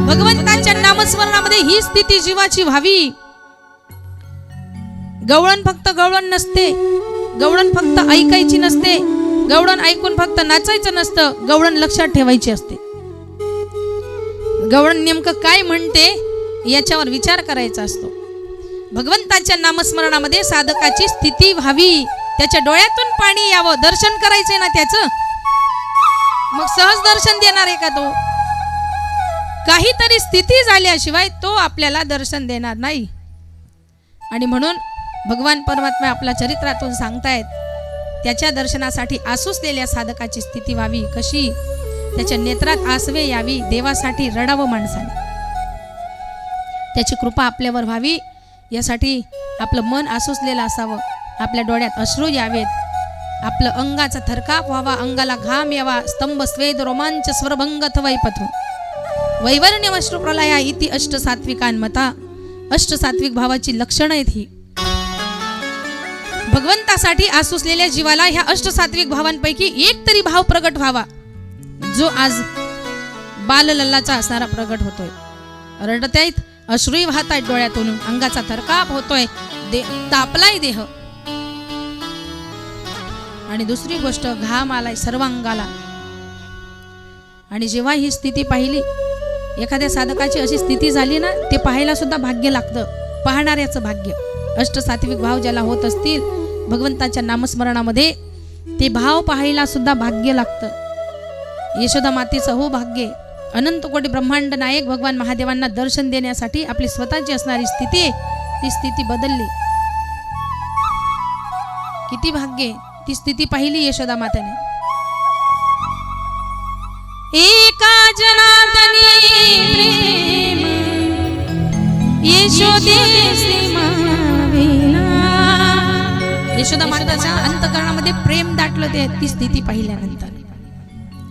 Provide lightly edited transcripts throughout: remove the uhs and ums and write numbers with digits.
भगवंताच्या नामस्मरणामध्ये ही स्थिती जीवाची व्हावी. गवळण फक्त गवळण नसते, गवळण फक्त ऐकायची नसते, गवळण ऐकून फक्त नाचायचं नसतं, गवळण लक्षात ठेवायची असते. गवळण नेमकं काय म्हणते याच्यावर विचार करायचा असतो. भगवंताच्या नामस्मरणामध्ये साधकाची स्थिती व्हावी, त्याच्या डोळ्यातून पाणी यावं, दर्शन करायचंय ना त्याचं. मग सहज दर्शन देणार आहे का तो? काहीतरी स्थिती झाल्याशिवाय तो आपल्याला दर्शन देणार नाही. आणि म्हणून भगवान परमात्मा आपल्या चरित्रातून सांगतायत, त्याच्या दर्शनासाठी आसुसलेल्या साधकाची स्थिती व्हावी. कशी? त्याच्या नेत्रात आसवे यावी, देवासाठी रडावं माणसाने, त्याची कृपा आपल्यावर व्हावी. यासाठी आपलं मन आसुसलेलं असावं, आपल्या डोळ्यात अश्रू यावेत, आपलं अंगाचा थरकाप व्हावा, अंगाला घाम यावा, स्तंभ स्वेद रोमांच स्वरभंग थवैपथो वैवर्ण्यमश्रु प्रलया इति अष्ट सात्विकान्मता. अष्ट सात्विक भावाची लक्षणं आहेत ही. भगवंतासाठी आसुसलेल्या जीवाला ह्या अष्ट सात्विक भावांपैकी एक तरी भाव प्रगट व्हावा, जो आज बाललल्लाचा असणारा प्रगट होतोय. रडतायत, अश्रूही वाहतायत डोळ्यातून, अंगाचा थरकाप होतोय, तापलाय देह. आणि दुसरी गोष्ट, घाम आलाय सर्वांगाला. आणि जेव्हा ही स्थिती पाहिली, एखाद्या साधकाची अशी स्थिती झाली ना, ते पाहायला सुद्धा भाग्य लागतं, पाहणाऱ्याचं भाग्य. अष्ट सात्विक भाव ज्याला होत असतील भगवंताच्या नामस्मरणामध्ये, ते भाव पाहायला सुद्धा भाग्य लागतं. यशोदा मातेचं हो भाग्य. अनंत कोटी ब्रह्मांड नायक भगवान महादेवांना दर्शन देण्यासाठी आपली स्वतःची असणारी स्थिती, ती स्थिती बदलली. किती भाग्य! ती स्थिती पाहिली यशोदा मातेने. एका जनार्दनी प्रेम यशोदेसी मावेना. यशोदा माताच्या अंतःकरणामध्ये प्रेम दाटलं ते ती स्थिती पाहिल्यानंतर.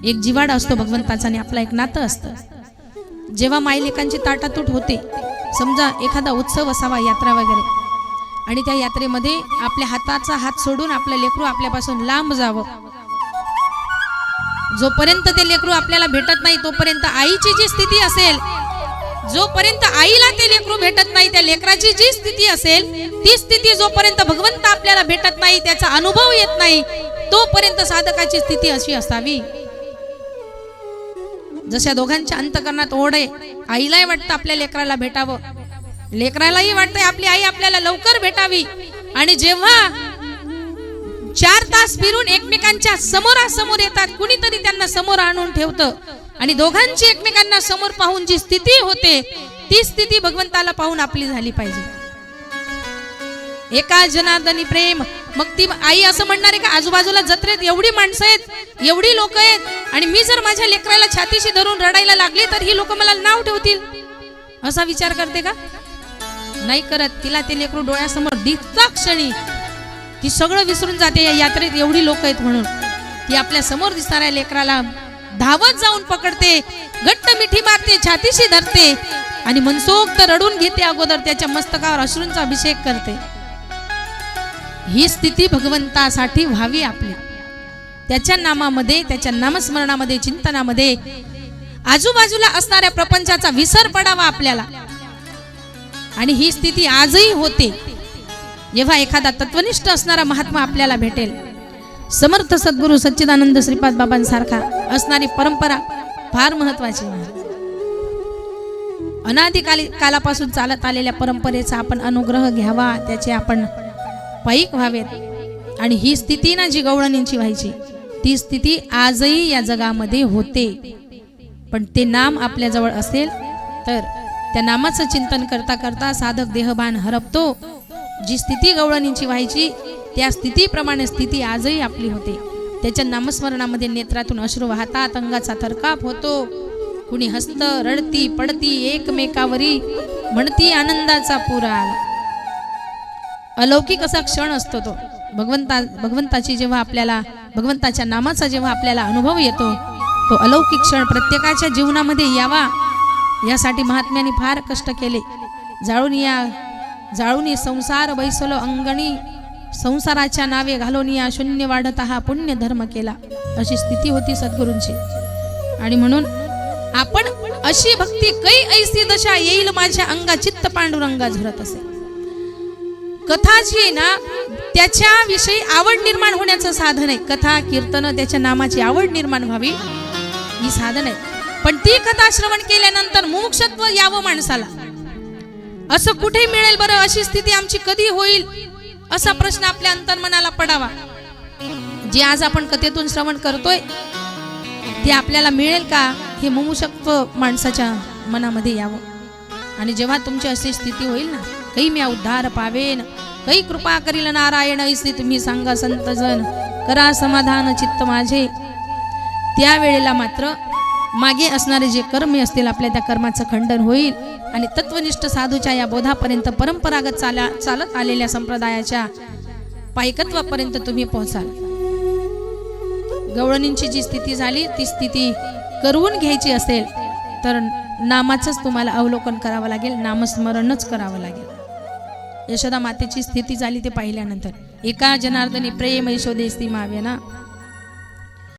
एक जिवाडा असतो भगवंताचा आणि आपला एक नातं असतं. जेव्हा मायलेकांची ताटातूट होते, समजा एखादा उत्सव असावा, यात्रा वगैरे, आणि त्या यात्रेमध्ये आपल्या हाताचा हात सोडून आपलं लेकरू आपल्यापासून लांब जावं, जोपर्यंत ते लेकरू आपल्याला भेटत नाही तोपर्यंत आईची जी स्थिती असेल, जोपर्यंत आईला ते लेकरू भेटत नाही, त्या लेकराची जी स्थिती असेल, ती स्थिती जोपर्यंत भगवंत आपल्याला भेटत नाही, त्याचा अनुभव येत नाही, तोपर्यंत साधकाची स्थिती अशी असावी. जशा दोघांच्या अंतःकरणात ओढ आहे, आईलाही वाटतं आपल्या लेकराला भेटावं, लेकरालाही वाटतंय आपली आई आपल्याला लवकर भेटावी. आणि जेव्हा 4 तास फिरून एकमेकांच्या समोरासमोर येतात, कुणीतरी त्यांना समोर आणून ठेवतं, आणि दोघांची एकमेकांना समोर पाहून जी स्थिती होते, ती स्थिती भगवंताला पाहून आपली झाली पाहिजे. एका जनार्दनी प्रेम. मग ती आई असं म्हणणार आहे का, आजूबाजूला जत्रेत एवढी माणसं आहेत, एवढी लोक आहेत, आणि मी जर माझ्या लेकराला छातीशी धरून रडायला लागले तर ही लोक मला नाव ठेवतील, असा विचार करते का? नाही करत. तिला ते लेकरू डोळ्यासमोर दिसता क्षणी ती सगळं विसरून जाते. या यात्रेत एवढी लोक आहेत म्हणून ती आपल्या समोर दिसणाऱ्या लेकराला धावत जाऊन पकडते, घट्ट मिठी मारते, छातीशी धरते, आणि मनसोक्त रडून घेते. अगोदर त्याच्या मस्तकावर अश्रूंचा अभिषेक करते. ही स्थिती भगवंतासाठी व्हावी आपली. त्याच्या नामामध्ये, त्याच्या नामस्मरणामध्ये, चिंतनामध्ये आजूबाजूला असणाऱ्या प्रपंचाचा विसर पडावा आपल्याला. आणि ही स्थिती आजही होते जेव्हा एखादा तत्वनिष्ठ असणारा महात्मा आपल्याला भेटेल. समर्थ सद्गुरु सच्चिदानंद श्रीपाद बाबांसारखा असणारी परंपरा फार महत्वाची. कालापासून चालत आलेल्या परंपरेचा आपण अनुग्रह घ्यावा, त्याचे आपण पाईक व्हावेत. आणि ही स्थिती ना जी गवळणींची व्हायची, ती स्थिती आजही या जगामध्ये होते. पण ते नाम आपल्या जवळ असेल तर त्या नामाचं चिंतन करता करता साधक देहभान हरपतो. जी स्थिती गवळणींची व्हायची, त्या स्थितीप्रमाणे स्थिती आजही आपली होते. त्याच्या नामस्मरणामध्ये नेत्रातून अश्रू वाहतात, अंगाचा थरकाप होतो, कुणी हसत, रडती, पडती, एकमेकावरी म्हणती आनंदाचा पुरा आला. अलौकिक असा क्षण असतो तो. भगवंताची जेव्हा आपल्याला, भगवंताच्या नामाचा जेव्हा आपल्याला अनुभव येतो, तो अलौकिक क्षण प्रत्येकाच्या जीवनामध्ये यावा, यासाठी महात्म्यांनी फार कष्ट केले. जाळून संसार बैसलो अंगणी, संसाराच्या नावे घालून या शून्य वाढत हा पुण्य धर्म केला, अशी स्थिती होती सद्गुरूंची. आणि म्हणून आपण अशी भक्ती कै ऐसी दशा येईल माझ्या अंगा चित्त पांडुरंगा झरत असे. कथा जी आहे ना त्याच्याविषयी आवड निर्माण होण्याचं साधन आहे. कथा कीर्तन त्याच्या नामाची आवड निर्माण व्हावी ही साधन आहे. पण ती कथा श्रवण केल्यानंतर मुमुक्षत्व यावं माणसाला. असं कुठे मिळेल बरं? अशी स्थिती आमची कधी होईल असा प्रश्न आपल्या अंतर्मनाला पडावा. जे आज आपण कथेतून श्रवण करतोय ते आपल्याला मिळेल का हे मुमुक्षत्व माणसाच्या मनामध्ये यावं. आणि जेव्हा तुमची अशी स्थिती होईल ना, काही मी उद्धार पावेन, काही कृपा करील नारायण ऐसी तुम्ही सांगा संतजन, करा समाधान चित्त माझे, त्यावेळेला मात्र मागे असणारे जे कर्म असतील आपल्या त्या कर्माचं खंडन होईल आणि तत्वनिष्ठ साधूच्या या बोधापर्यंत परंपरागत चालत आलेल्या संप्रदायाच्या पायकत्वापर्यंत तुम्ही पोहोचाल. गवळणींची जी स्थिती झाली ती स्थिती करून घ्यायची असेल तर नामाचंच तुम्हाला अवलोकन करावं लागेल, नामस्मरणच करावं लागेल. यशोदा मातेची स्थिती झाली ते पाहिल्यानंतर एका जनार्दनी प्रेम यशोदेस्ती मावे ना